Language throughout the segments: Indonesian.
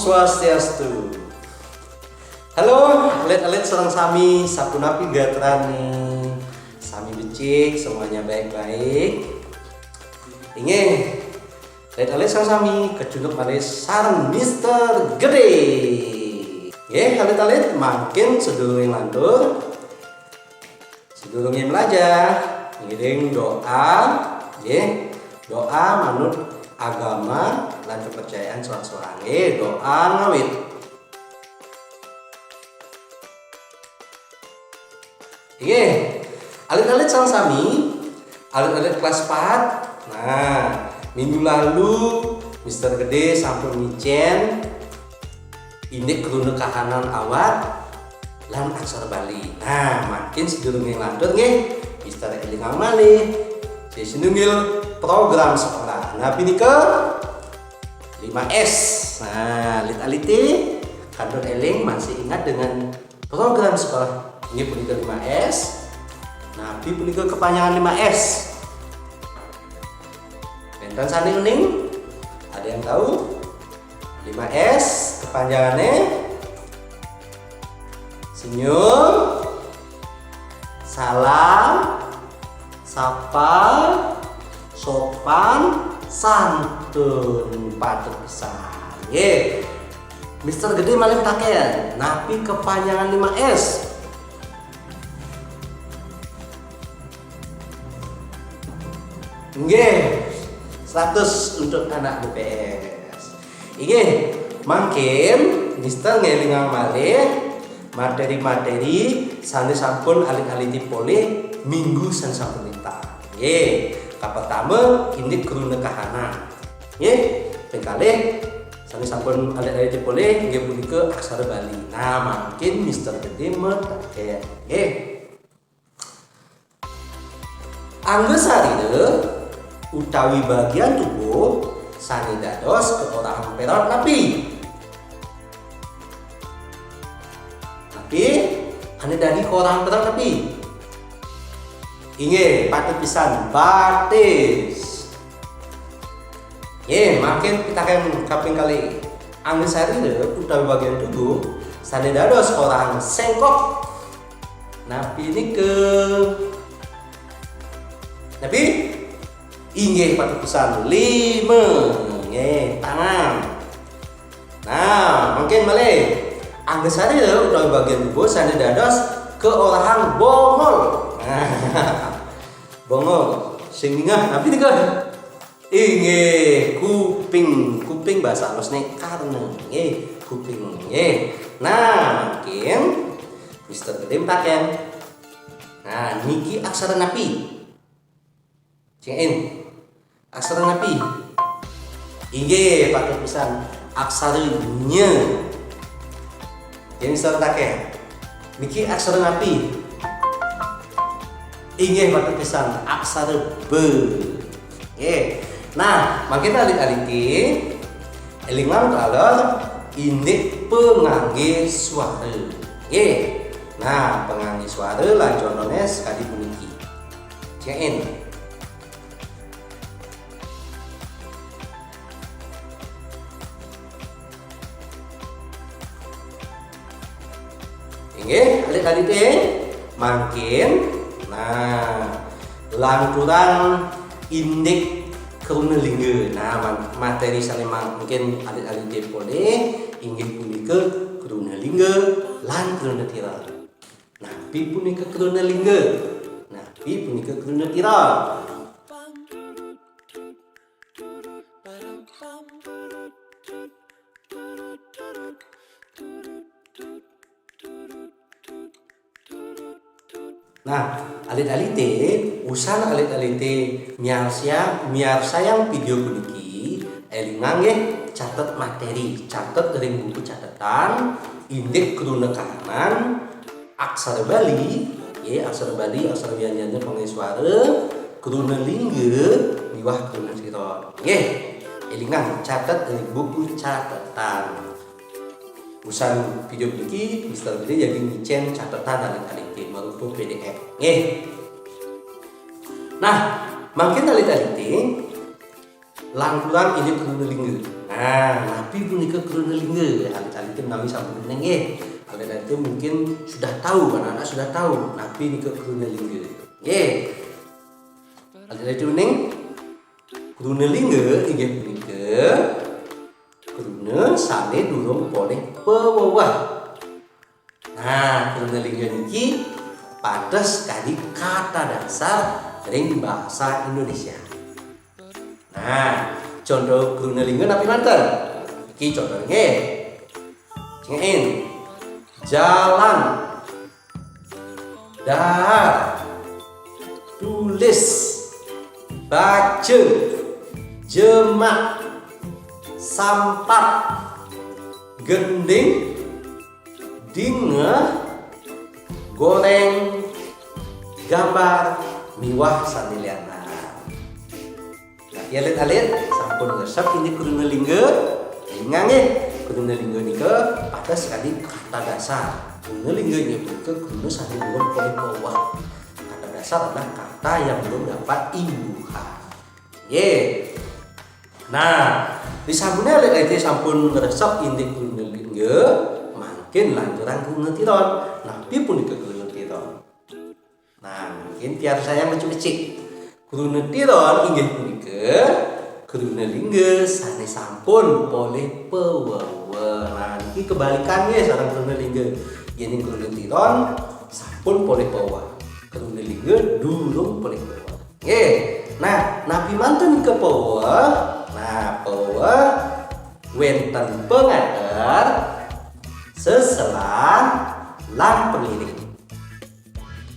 Swastiastu. Halo, alit-alit sareng sami sapunapi gatrani. Sami becik, semuanya baik-baik. Ingin alit-alit sareng sami kejunuk malih sareng Mister Gede. Nggih, alit-alit makin sedurunge lantur. Sedurunge belajar, ngiring doa, nggih. Doa manut agama dan kepercayaan soal-soal doa ngawit. Oke, alit-alit sang sami, alit-alit kelas 4. Nah, minggu lalu Mister Gede sampun ngicen ini keruna kahanan awat lan aksara Bali. Nah, makin sedurunge lanjut nggih, Mister elingang malih sinunggil program sekolah. Nah, ini ke 5S. Nah, alit-aliti kandung eling masih ingat dengan program sekolah. Ini punika 5S. Nah, punika kepanjangan 5S. Benten sani uning? Ada yang tahu? 5S kepanjangannya senyum, salam, sapa, sopan, santun, patut pisan. Ye, Mister Gede malih taken, napi kepanjangan 5S. Nggih, 100 untuk anak BPS. Nggih, mangkin Mister ngelingang malih materi-materi sane sampun alit-aliti pole minggu san sampun lintar. Nggih, kapetama ini keruna kahanan. Nggih, pengkalih sane sampun alit-aliti pole nggih punika aksara Bali. Nah, makin Mister Gede metaken. Nggih. Anggesarine utawi bagian tubuh sane dados keorahan perot napi. Napi ane dadi keorahan perot napi. Inge patut pisan batis. Makin pitaken kaping kali. Anggesarine utawi bagian tubuh sane dados keorahan sengkok. Napi nike. Napi inggih patut pisan 5. Nggih, tangan. Nah, mungkin malih anggesari utawi bagian tubuh sane dados keorahan bongol. Bongol sing ningah napi nika? Inggih, kuping bahasa halusne karena. Nggih, kuping. Nggih. Nah, mungkin Mister Gede taken. Nah, niki aksara napi. Cengin aksara napi. Inggih patut pisan aksara nya. Yang sertake. Niki aksara napi. Inggih patut pisan aksara be. Nggih. Nah, makin alit-aliti elingan kalor indik pengangge suara. Nggih. Nah, pengangge suara lan contohnya sekali puniki. Cengin Nggih, alit-alite makin nah lanturan indik keruna lingga. Nah, materi sane mungkin alit-alite pole inggih punika keruna lingga lan keruna tira. Nah, pi punika keruna lingga. Nah, pi punika keruna tira. Nah, alit-alite usan alit-alite miarsayang video puniki elingang nggih catet materi, catet dari buku catatan indik keruna kahanan aksara Bali, ya aksara Bali, aksara bianjana pangge suara, keruna lingga, miwah keruna sira. Nggih, elingang catet dari buku catatan. Usan video ini Mister Gede jadi ngicen catatan alit-aliti merupa PDF. Nggih. Nah, makin alit-aliti langkulan ini keruna lingga. Nah, Nah, napi punika keluarga lingga. Alit-alit nami sampun neng nggih. Alit-alit mungkin sudah tahu, anak-anak sudah tahu napi nika keluarga lingga. Nggih. Alit-alit neng keluarga lingga inggih punika keluarga sane durung boleh pewewah. Nah, keluarga lingga niki pados kadi kata dasar ring bahasa Indonesia. Nah, contoh keluarga lingga napi manten. Iki contohnya cengain jalan, dahar, tulis, baca, jemak, sampat, gending, dingeh, goreng, gambar, miwah saniliana. Nah, alit-alit sampun resep ini keluarga lingga. Ingat keluarga lingga nika ada sekali kata dasar. Keluarga lingga nya ke keluarga sane belum boleh bawah. Kata dasar adalah kata yang belum dapat imbuhan. Nah, di sabunnya alit-alit sampun resep ini keluarga lingga. Makin lanjutan keluarga tiron. Napi pun ke keluarga tiron. Nah, mungkin biar saya mencicik. Keluarga tiron inggih punika keluarga lingga sane sampun boleh pewewe. Nah, ini kebalikannya sareng keluarga lingga. Yen keluarga tiron sampun boleh pewewe. Keluarga lingga durung boleh pewewe. Nggih. Nah, napi manten ke pewewe. Nah, pewewe wenten pengater, seselan, lan pengiring.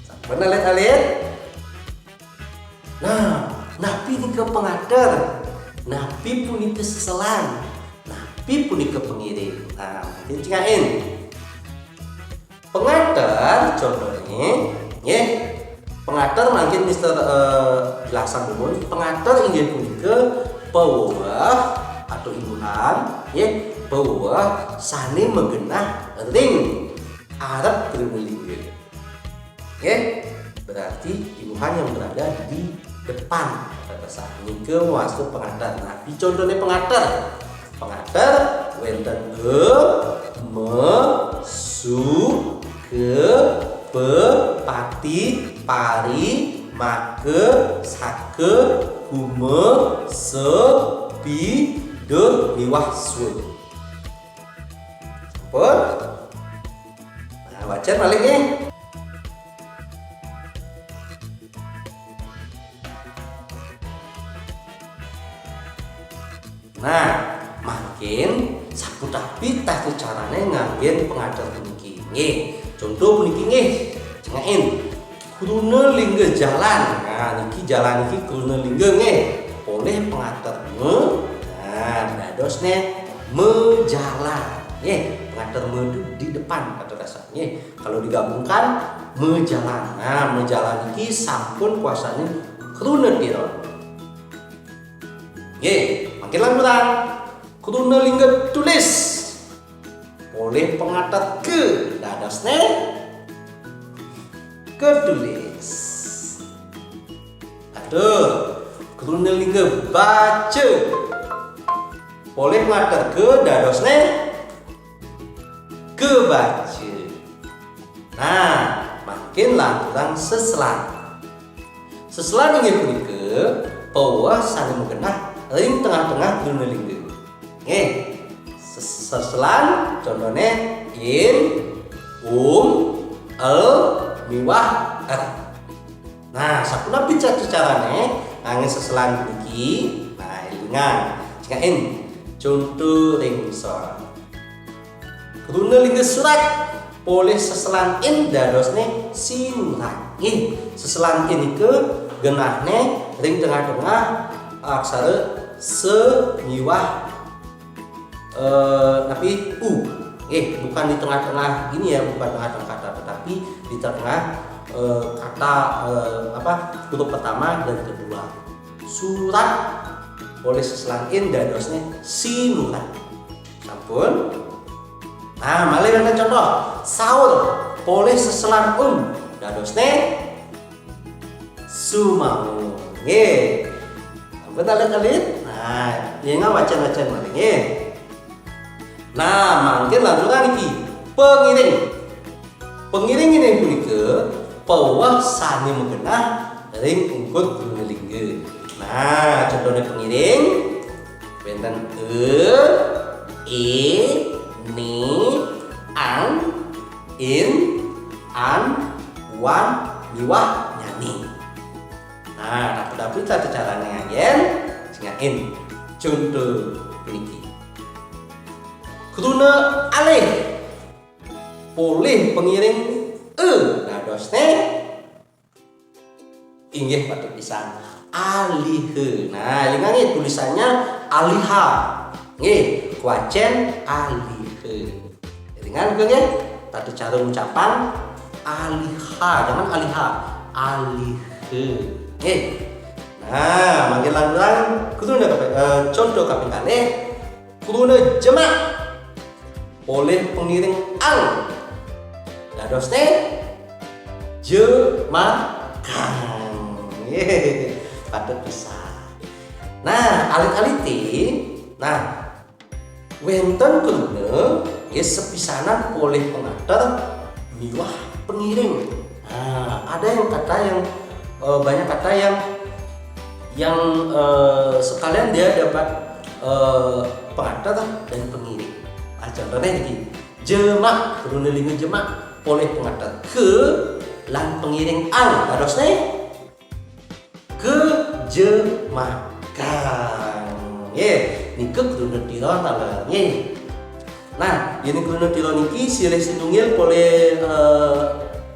Sampun alit-alit. Nah, napi ini ke pengater, napi punika seselan, napi punika pengiring. Nah, mungkin cengain pengater contohnya, ya pengater mungkin Mister jelasan umum. Pengater inggih punika pewewah atau imbuhan, ya pewewah sane menggenah ring arep keluarga lingga. Ya, berarti imbuhan yang berada di depan pada saat nika masuk pengater. Nah, contohnya pengater. Pengater wenten me, su, ke, pe, pati, pari, make, sake, kume, se, pi, de, miwah, su. Sampun. Nah, wajar balik nih. Nah, makin sapu tapi tah carane nganggen pengajar puniki. Nggih, contoh puniki nggih. Cengain keluarga lingga jalan. Nah, niki jalan niki keluarga lingga nggih. Boleh pengajar me. Nah, dadosne mejalan. Nggih, pengajar me itu di depan kata dasarnya. Kalau digabungkan mejalan. Nah, mejalan niki sampun kuasane keluarga tiron. Nggih. Makin lanjutan keluarga lingga tulis boleh pengatet ke dadosne ketulis. Aduh, keluarga lingga baca boleh pengatet ke dadosne kebaca. Nah, makin lanjutan seselan. Seselan inggih punika pewewah sane menggenah ring tengah-tengah keluarga lingga. Nggih. Seselan contohnya in, el, miwah, er. Nah, sapulah bicara carane angin seselan niki. Nah, ingat, cengain contoh ring misal. Keluarga lingga surat boleh seselan in dadosne sinurat. Nggih, seselan in ke genahne ring tengah-tengah aksara se, miwah, tapi u. Bukan di tengah-tengah ini ya, bukan tengah-tengah kata, tetapi di tengah kata huruf pertama dan kedua. Surat boleh seselangin dadosnya sinurat. Sampun. Nah, malih dengan contoh sahur boleh seselang dadosnya sumaun. Nggih. Sampun alit-alit. Nah, Nyenga wacan-wacan maling ya. Nah, mangke lanjutan iki pengiring. Pengiring ini punika pawah sani mengenah ring ungkut lingge. Nah, contohnya pengiring benten ni, an, in, an, wan, miwah, nyanyi. Nah, tapi tata caranya yen singain. Contoh niki. Kruna alih boleh pengiring dadosne inggih patut pisan alih. Nah, lingange tulisannya aliha. Nggih, kuacen alih. Dengan nggih tata cara ucapan aliha, jangan aliha, alih. Nggih. Nah, manggil lanjutan kruna contoh kaping kalih kruna jemak oleh pengiring ang dadosne jemakan. Patut bisa. Nah, alit-aliti nah wenten kruna sepisanan oleh pengantar miwah pengiring. Nah, ada yang kata yang banyak kata yang sekalian dia dapat pengantar dan pengiring. Nah, contohnya ini jemak kruna linga jemak oleh pengantar ke lan pengiring ang dadosne ke jemakan. Niki kruna tiron ala nggih. Nah, ini kruna tiron niki silih sidungil oleh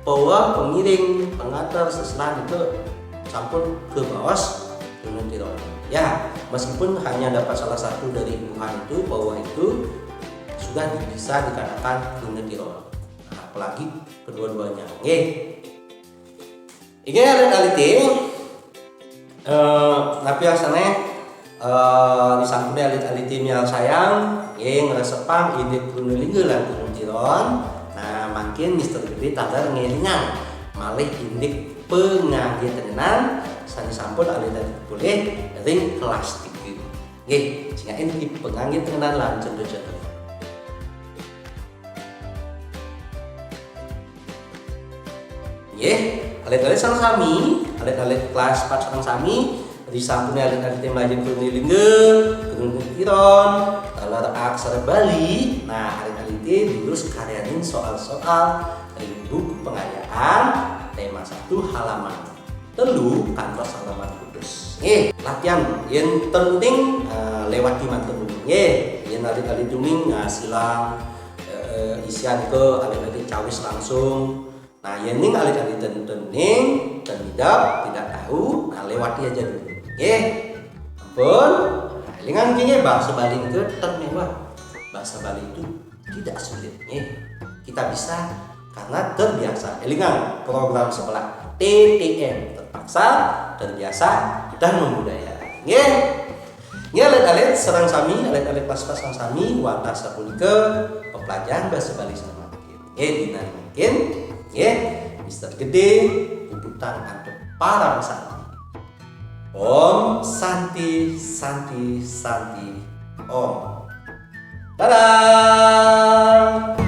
bawa pengiring pengantar seselan itu sampun ke bawas kruna tiron. Ya, meskipun hanya dapat salah satu dari imbuhan itu, bawah itu sudah bisa dikatakan kruna tiron. Nah, apalagi kedua-duanya. Nggih. Iki alit-aliti tapi asane disampune alit-aliti mial sayang ngresepang ide kruna lingge lan kruna tiron. Nah, makin Mister Gede tadar ngelingan malih indik pengangge tenan sani sampun alit-alit boleh ring kelas 3. Nggih, singain di pengangge tenan lan contoh-contoh. Nggih, alit-alit sang sami, alit-alit kelas 4 sang sami disampuni alit-alit melajeng kruna lingge, kruna tiron, talar aksara Bali. Nah, alit-alit dilus karyanin soal-soal dari buku pengayaan tema 1 halaman 3 kantos halaman kudus. Nggih, latihan yen penting lewati mantun. Nggih, yen alit-alit duming silang isian ke alit-alit cawis langsung. Nah, yen ning alit-alit tening dan tidak tahu, nah lewati aja dulu. Nggih. Ampun. Nah, lingan kene bahasa Bali ke termewah. Bahasa Bali itu tidak sulit. Nggih. Kita bisa karena terbiasa. Lingan program sekolah TTM terpaksa, terbiasa dan membudaya. Nggih. Nggih alit-alit serang sami, alit-alit pas-pas sang sami watas sapunika pepelajaran bahasa Bali sama makin. Nggih, dina makin. Nggih, Mister Gede puputan untuk para pesanti. Om Santi Santi Santi Om. Dadah.